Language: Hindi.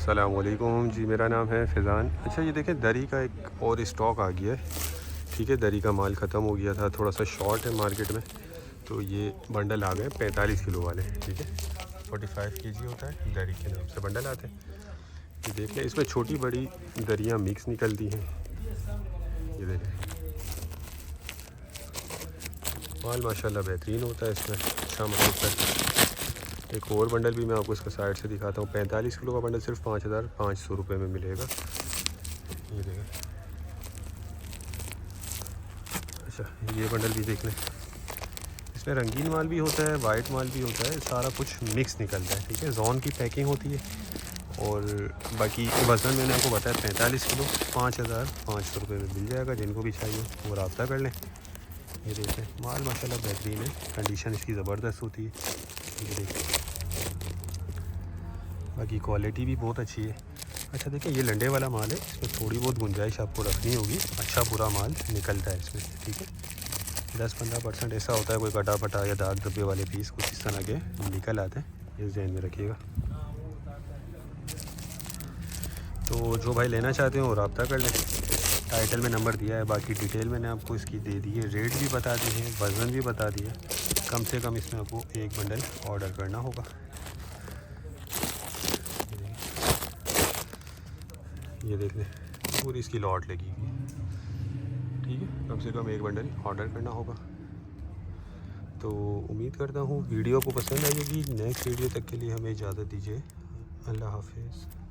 अस्सलामुअलैकुम जी, मेरा नाम है फ़ैज़ान। अच्छा ये देखें, दरी का एक और स्टॉक आ गया है। ठीक है, दरी का माल ख़त्म हो गया था, थोड़ा सा शॉर्ट है मार्केट में, तो ये बंडल आ गए 45 किलो वाले। ठीक है, 45 केजी होता है, दरी के नाम से बंडल आते हैं। ये देख लें, इसमें छोटी बड़ी दरियाँ मिक्स निकलती हैं। ये देखें, माल माशाल्लाह बेहतरीन होता है इसमें, अच्छा माल होता है। एक और बंडल भी मैं आपको इसका साइड से दिखाता हूँ। 45 किलो का बंडल सिर्फ 5500 रुपये में मिलेगा। ये देखें। अच्छा ये बंडल भी देख लें, इसमें रंगीन माल भी होता है, वाइट माल भी होता है, सारा कुछ मिक्स निकलता है। ठीक है, जोन की पैकिंग होती है। और बाकी वज़न मैंने आपको बताया 45 किलो 5500 रुपये में मिल जाएगा। जिनको भी चाहिए वो रब्ता कर लें। ये देखें, माल माशाल्लाह बेहतरीन है, कंडीशन इसकी ज़बरदस्त होती है। ये देखें, बाकी क्वालिटी भी बहुत अच्छी है। अच्छा देखिए, ये लंडे वाला माल है, इसमें थोड़ी बहुत गुंजाइश आपको रखनी होगी, अच्छा बुरा माल निकलता है इसमें। ठीक है, 10-15% ऐसा होता है, कोई कटा फटा या दाग धब्बे वाले पीस कुछ इस तरह के निकल आते हैं, इस ध्यान में रखिएगा। तो जो भाई लेना चाहते हो रब्ता कर लें, टाइटल में नंबर दिया है, बाकी डिटेल मैंने आपको इसकी दे दी है, रेट भी बता दिए हैं, वज़न भी बता दिया। कम से कम इसमें आपको एक बंडल ऑर्डर करना होगा। ये देख लें, पूरी इसकी लॉट लगी हुई है। ठीक है, कम से कम एक बंडल ऑर्डर करना होगा। तो उम्मीद करता हूँ वीडियो को पसंद आएगी। नेक्स्ट वीडियो तक के लिए हमें इजाज़त दीजिए। अल्लाह हाफिज़।